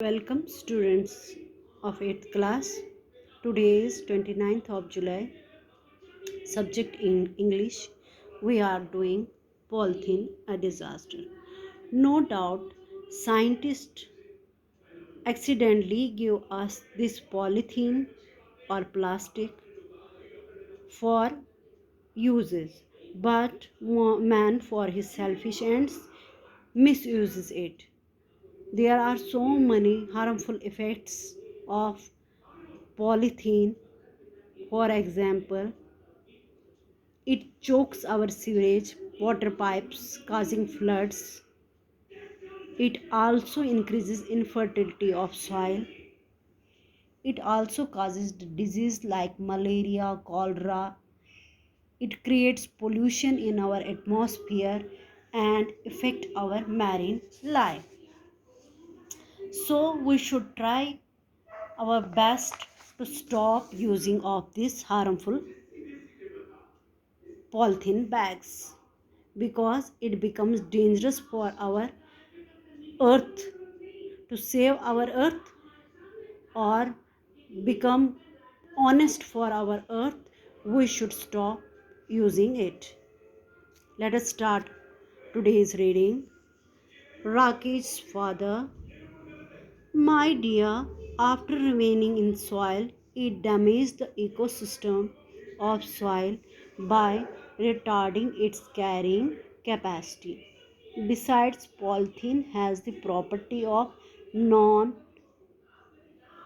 Welcome students of 8th class. Today is 29th of July. Subject in English. We are doing polythene a disaster. No doubt scientists accidentally give us this polythene or plastic for uses, but man for his selfish ends misuses it. There are so many harmful effects of polythene. For example, it chokes our sewage water pipes, causing floods. It also increases infertility of soil. It also causes disease like malaria, cholera. It creates pollution in our atmosphere and affect our marine life. So we should try our best to stop using of these harmful polythene bags because it becomes dangerous for our earth. To save our earth or become honest for our earth, we should stop using it. Let us start today's reading. Rakesh's father. My dear, after remaining in soil, it damaged the ecosystem of soil by retarding its carrying capacity. Besides, polythene has the property of non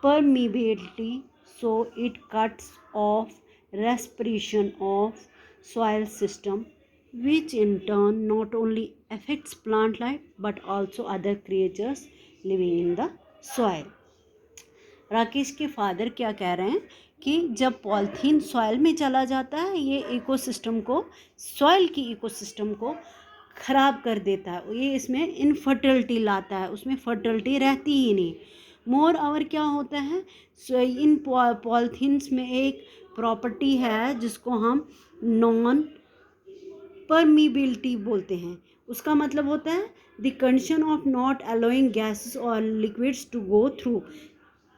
permeability, so it cuts off respiration of soil system, which in turn not only affects plant life but also other creatures living in the soil. Rakesh के father क्या कह रहे हैं कि जब polythene soil में चला जाता है ये इकोसिस्टम को सॉइल की इकोसिस्टम को ख़राब कर देता है, ये इसमें इनफर्टिलिटी लाता है, उसमें फर्टिलिटी रहती ही नहीं। मोर ओवर क्या होता है, इन पॉलीथीन्स में एक प्रॉपर्टी है जिसको हम नॉन परमीबिलिटी बोलते हैं। उसका मतलब होता है the condition of not allowing gases और लिक्विड्स टू गो थ्रू।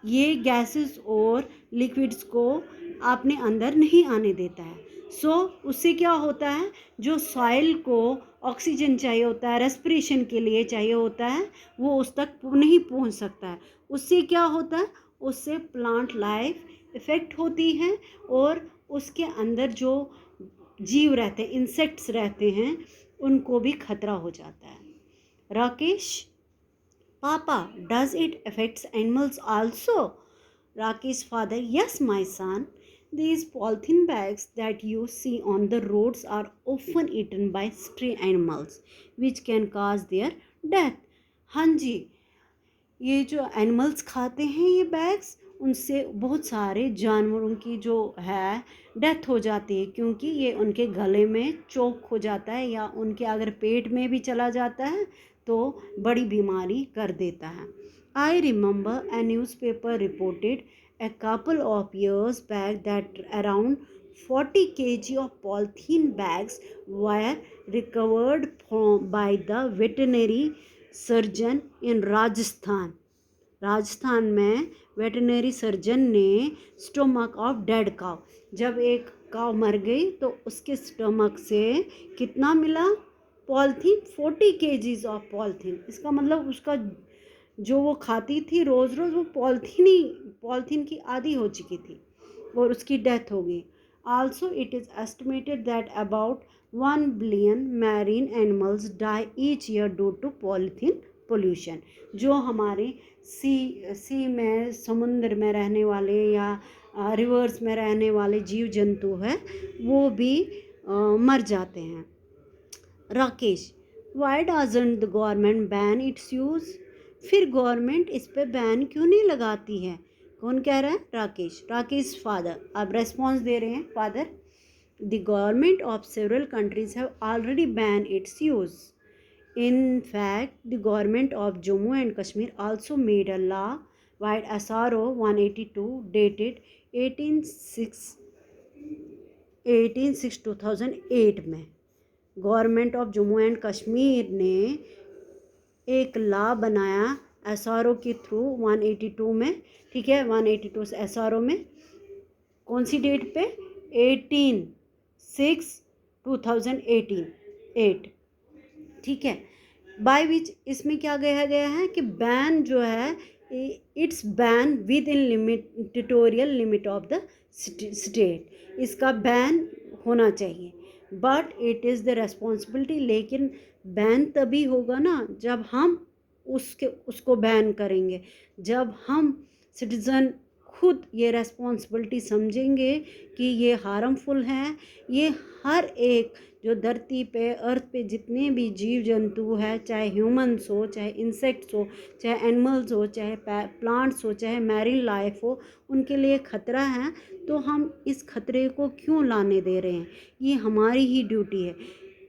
ये गैसेस और लिक्विड्स को अपने अंदर नहीं आने देता है। उससे क्या होता है, जो सॉइल को ऑक्सीजन चाहिए होता है, रेस्पिरेशन के लिए चाहिए होता है, वो उस तक नहीं पहुंच सकता है। उससे क्या होता है, उससे प्लांट लाइफ इफ़ेक्ट होती है और उसके अंदर जो जीव रहते हैं, इंसेक्ट्स रहते हैं, उनको भी खतरा हो जाता है। Rakesh, Papa, does it affect animals also? Rakesh's father, yes, my son. These polythene bags that you see on the roads are often eaten by stray animals, which can cause their death. हाँ जी, ये जो animals खाते हैं ये bags, उनसे बहुत सारे जानवरों की जो है डेथ हो जाती है, क्योंकि ये उनके गले में चोक हो जाता है या उनके अगर पेट में भी चला जाता है तो बड़ी बीमारी कर देता है। I remember A newspaper reported a couple of years back that around 40 kg of polythene bags were recovered by the veterinary surgeon इन राजस्थान में वेटनरी सर्जन ने स्टोमक ऑफ डेड काव, जब एक काव मर गई तो उसके स्टोमक से कितना मिला, पॉलीथीन 40 kgs ऑफ पॉलीथीन। इसका मतलब उसका जो वो खाती थी रोज़ रोज़ वो पॉलीथीन की आदी हो चुकी थी और उसकी डेथ हो गई। Also it is estimated that about 1 billion marine animals die each year due to polythene pollution. जो हमारे सी में, समुद्र में रहने वाले या रिवर्स में रहने वाले जीव जंतु हैं वो भी मर जाते हैं। Rakesh, why doesn't the government ban its use? फिर गवर्नमेंट इस पे बैन क्यों नहीं लगाती है? कौन कह रहा है? राकेश फादर अब रेस्पॉन्स दे रहे हैं father. The government of several countries have already ban its use. In fact, the government of Jammu and Kashmir also made a law via SRO 182 dated 18/6/2008 में government of Jammu and Kashmir ने एक law बनाया SRO के through 182 में, ठीक है, 182 SRO में कौन सी डेट पे, 18/6/2018 8, ठीक है। बाय विच इसमें क्या कहा गया है कि बैन जो है, it's ban with in territorial limit of the state, इसका बैन होना चाहिए, but it is the responsibility, लेकिन बैन तभी होगा ना जब हम उसको बैन करेंगे, जब हम सिटीज़न खुद ये रेस्पॉन्सिबिलिटी समझेंगे कि ये हार्मफुल है। ये हर एक जो धरती पे, अर्थ पे जितने भी जीव जंतु है, चाहे ह्यूमन्स हो, चाहे इंसेक्ट्स हो, चाहे एनिमल्स हो, चाहे प्लांट्स हो, चाहे मैरीन लाइफ हो, उनके लिए खतरा है। तो हम इस खतरे को क्यों लाने दे रहे हैं? ये हमारी ही ड्यूटी है।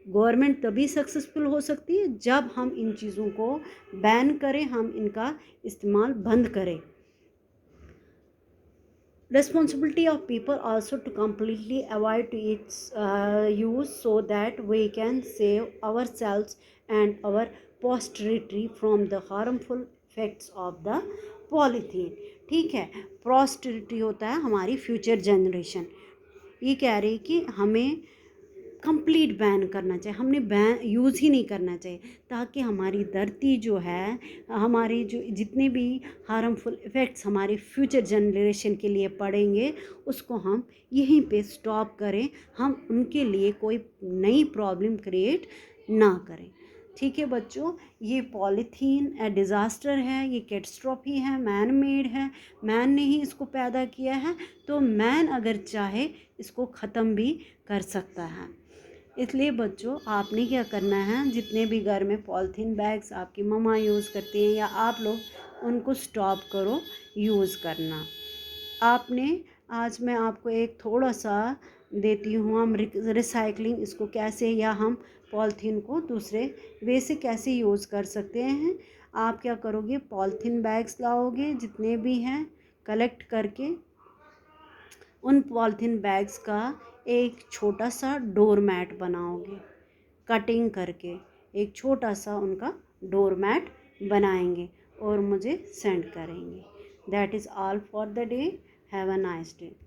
गवर्नमेंट तभी सक्सेसफुल हो सकती है जब हम इन चीज़ों को बैन करें, हम इनका इस्तेमाल बंद करें। Responsibility of people also to completely avoid its use, so that we can save ourselves and our posterity from the harmful effects of the polythene, ठीक है। posterity होता है हमारी फ्यूचर जनरेशन। ये कह रही कि हमें कंप्लीट बैन करना चाहिए, हमने बैन यूज़ ही नहीं करना चाहिए, ताकि हमारी धरती जो है, हमारी जो जितने भी हार्मफुल इफ़ेक्ट्स हमारे फ्यूचर जनरेशन के लिए पड़ेंगे, उसको हम यहीं पे स्टॉप करें, हम उनके लिए कोई नई प्रॉब्लम क्रिएट ना करें, ठीक है बच्चों। ये पॉलीथीन डिज़ास्टर है, ये कैटास्ट्रॉफी है, मैन मेड है, मैन ने ही इसको पैदा किया है, तो मैन अगर चाहे इसको ख़त्म भी कर सकता है। इसलिए बच्चों आपने क्या करना है, जितने भी घर में पॉलीथीन बैग्स आपकी मम्मा यूज़ करती हैं या आप लोग, उनको स्टॉप करो यूज़ करना। आपने आज मैं आपको एक थोड़ा सा देती हूँ, हम रिसाइकलिंग इसको कैसे, या हम पॉलीथीन को दूसरे वे से कैसे यूज़ कर सकते हैं। आप क्या करोगे, पॉलीथीन बैग्स लाओगे जितने भी हैं, कलेक्ट करके उन पॉलीथीन बैग्स का एक छोटा सा डोर मैट बनाओगे, कटिंग करके एक छोटा सा उनका डोर मैट बनाएंगे और मुझे सेंड करेंगे। That is all for the day. Have a nice day.